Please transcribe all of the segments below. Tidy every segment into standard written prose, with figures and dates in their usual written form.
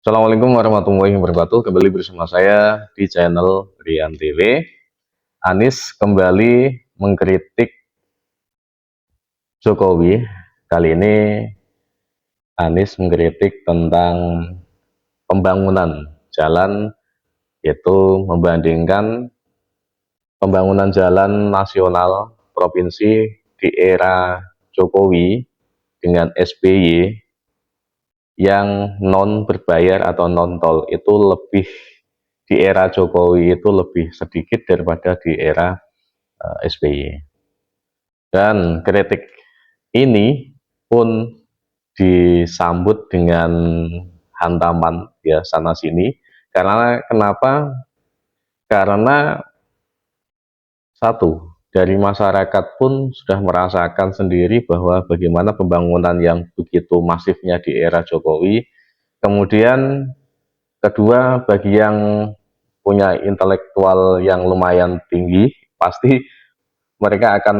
Assalamualaikum warahmatullahi wabarakatuh. Kembali bersama saya di channel Rian TV. Anies kembali mengkritik Jokowi. Kali ini Anies mengkritik tentang pembangunan jalan, yaitu membandingkan pembangunan jalan nasional provinsi di era Jokowi dengan SBY yang non berbayar atau non tol itu lebih di era Jokowi itu lebih sedikit daripada di era SBY. Dan kritik ini pun disambut dengan hantaman ya sana sini. Karena kenapa? Karena satu, dari masyarakat pun sudah merasakan sendiri bahwa bagaimana pembangunan yang begitu masifnya di era Jokowi. Kemudian kedua, bagi yang punya intelektual yang lumayan tinggi, pasti mereka akan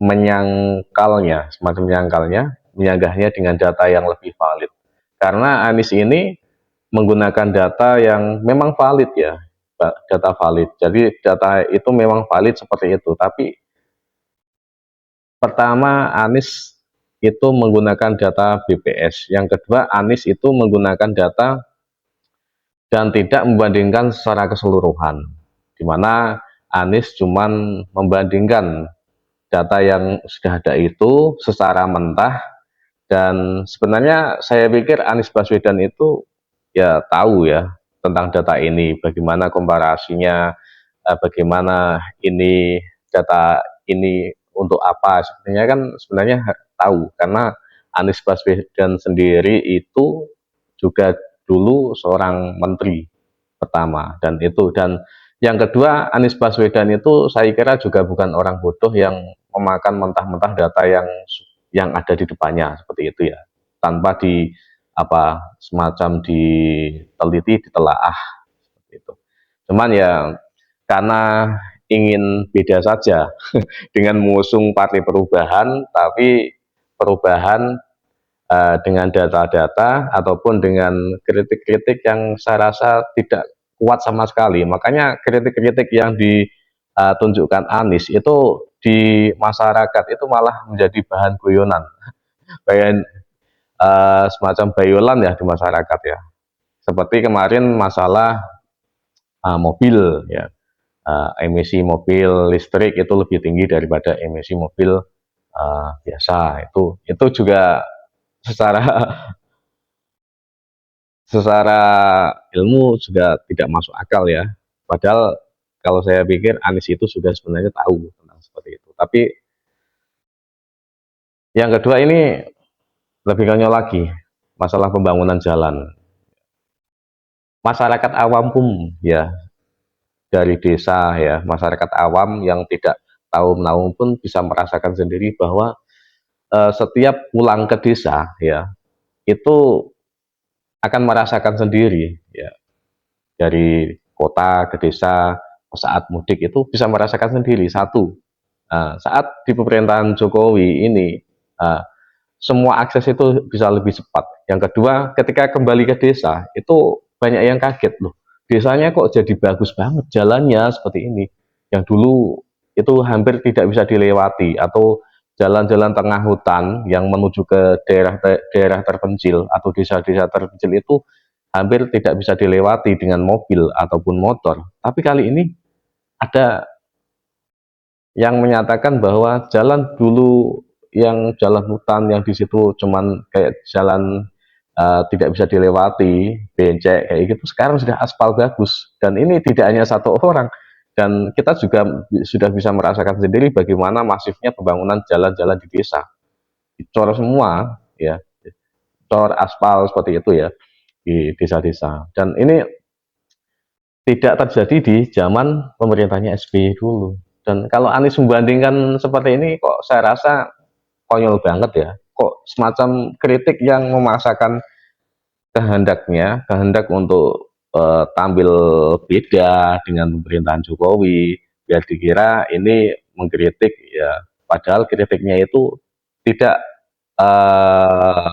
menyangkalnya, semacam menyangkalnya, menyanggahnya dengan data yang lebih valid. Karena Anies ini menggunakan data yang memang valid ya, data valid. Jadi data itu memang valid seperti itu. Tapi pertama Anies itu menggunakan data BPS. Yang kedua Anies itu menggunakan data dan tidak membandingkan secara keseluruhan. Di mana Anies cuman membandingkan data yang sudah ada itu secara mentah, dan sebenarnya saya pikir Anies Baswedan itu ya tahu ya tentang data ini, bagaimana komparasinya, bagaimana ini data ini untuk apa, sebenarnya tahu karena Anies Baswedan sendiri itu juga dulu seorang menteri pertama, dan yang kedua Anies Baswedan itu saya kira juga bukan orang bodoh yang memakan mentah-mentah data yang ada di depannya seperti itu ya, tanpa di semacam diteliti, ditelaah seperti itu. Cuman ya karena ingin beda saja dengan mengusung Partai Perubahan, tapi perubahan dengan data-data ataupun dengan kritik-kritik yang saya rasa tidak kuat sama sekali. Makanya kritik-kritik yang ditunjukkan Anies itu di masyarakat itu malah menjadi bahan guyonan, bahan semacam bayolan ya di masyarakat ya. Seperti kemarin masalah mobil ya, emisi mobil listrik itu lebih tinggi daripada emisi mobil biasa. Itu juga secara secara ilmu juga tidak masuk akal ya. Padahal kalau saya pikir Anies itu sudah sebenarnya tahu tentang seperti itu. Tapi yang kedua ini lebih konyol lagi, masalah pembangunan jalan. Masyarakat awam pun ya, dari desa ya, masyarakat awam yang tidak tahu menahu pun bisa merasakan sendiri bahwa setiap pulang ke desa ya, itu akan merasakan sendiri ya, dari kota ke desa saat mudik itu bisa merasakan sendiri. Satu, saat di pemerintahan Jokowi ini semua akses itu bisa lebih cepat. Yang kedua, ketika kembali ke desa itu banyak yang kaget loh, desanya kok jadi bagus banget jalannya seperti ini, yang dulu itu hampir tidak bisa dilewati, atau jalan-jalan tengah hutan yang menuju ke daerah terpencil atau desa-desa terpencil itu hampir tidak bisa dilewati dengan mobil ataupun motor. Tapi kali ini ada yang menyatakan bahwa jalan dulu yang jalan hutan yang di situ cuman kayak jalan tidak bisa dilewati, becek kayak gitu, sekarang sudah aspal bagus, dan ini tidak hanya satu orang, dan kita juga sudah bisa merasakan sendiri bagaimana masifnya pembangunan jalan-jalan di desa, dicor semua ya, cor aspal seperti itu ya di desa-desa, dan ini tidak terjadi di zaman pemerintahnya SBY dulu. Dan kalau Anies membandingkan seperti ini, kok saya rasa konyol banget ya. Kok semacam kritik yang memaksakan kehendak untuk tampil beda dengan pemerintahan Jokowi, biar dikira ini mengkritik ya. Padahal kritiknya itu tidak eh,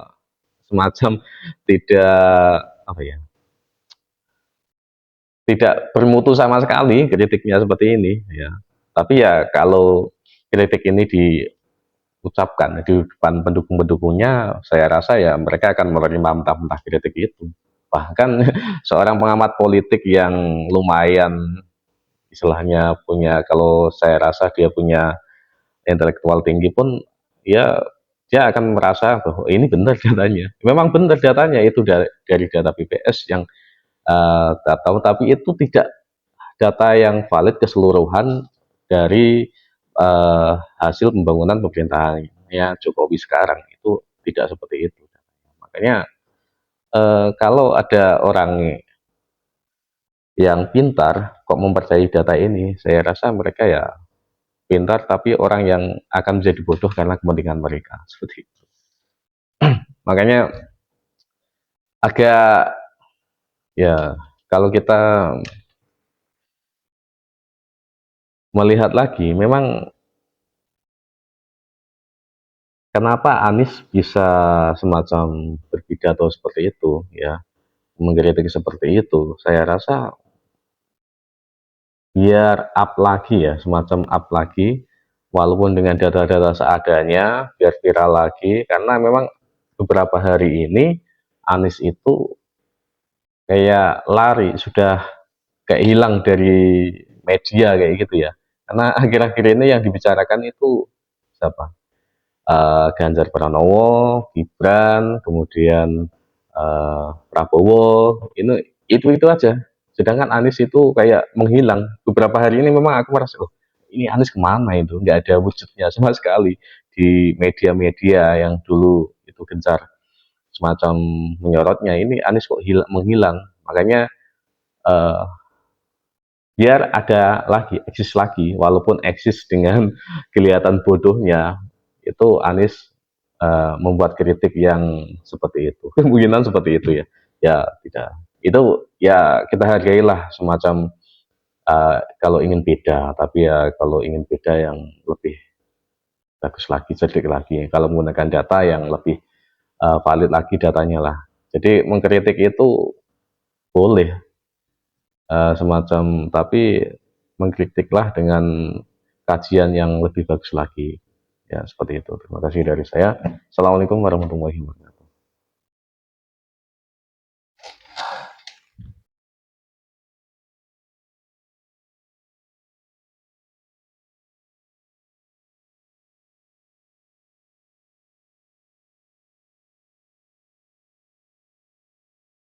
semacam tidak apa ya, tidak bermutu sama sekali kritiknya seperti ini ya. Tapi ya kalau kritik ini diucapkan di depan pendukung-pendukungnya, saya rasa ya mereka akan menerima mentah-mentah kritik itu. Bahkan seorang pengamat politik yang lumayan istilahnya punya, kalau saya rasa dia punya intelektual tinggi pun ya dia akan merasa bahwa ini benar datanya. Memang benar datanya itu dari data BPS yang tahu, tapi itu tidak data yang valid keseluruhan dari hasil pembangunan pemerintahannya Jokowi sekarang. Itu tidak seperti itu. Makanya kalau ada orang yang pintar kok mempercayai data ini, saya rasa mereka ya pintar, tapi orang yang akan menjadi bodoh karena kepentingan mereka seperti itu. Makanya agak ya, kalau kita melihat lagi, memang kenapa Anies bisa semacam berpidato seperti itu ya, mengkritik seperti itu, saya rasa biar up lagi ya, semacam up lagi, walaupun dengan data-data seadanya, biar viral lagi, karena memang beberapa hari ini Anies itu kayak lari, sudah kayak hilang dari media kayak gitu ya. Karena akhir-akhir ini yang dibicarakan itu siapa? Ganjar Pranowo, Gibran, kemudian Prabowo, itu aja. Sedangkan Anies itu kayak menghilang. Beberapa hari ini memang aku merasa, oh ini Anies kemana itu? Nggak ada wujudnya sama sekali di media-media yang dulu itu gencar semacam menyorotnya. Ini Anies kok menghilang. Makanya eh, biar ada lagi, eksis lagi, walaupun eksis dengan kelihatan bodohnya, itu Anies membuat kritik yang seperti itu, kemungkinan seperti itu ya. Ya tidak, itu ya kita hargailah semacam kalau ingin beda, tapi ya kalau ingin beda yang lebih bagus lagi, cerdik lagi, kalau menggunakan data yang lebih valid lagi datanya lah. Jadi mengkritik itu boleh, semacam, tapi mengkritiklah dengan kajian yang lebih bagus lagi. Ya, seperti itu. Terima kasih dari saya. Assalamualaikum warahmatullahi wabarakatuh.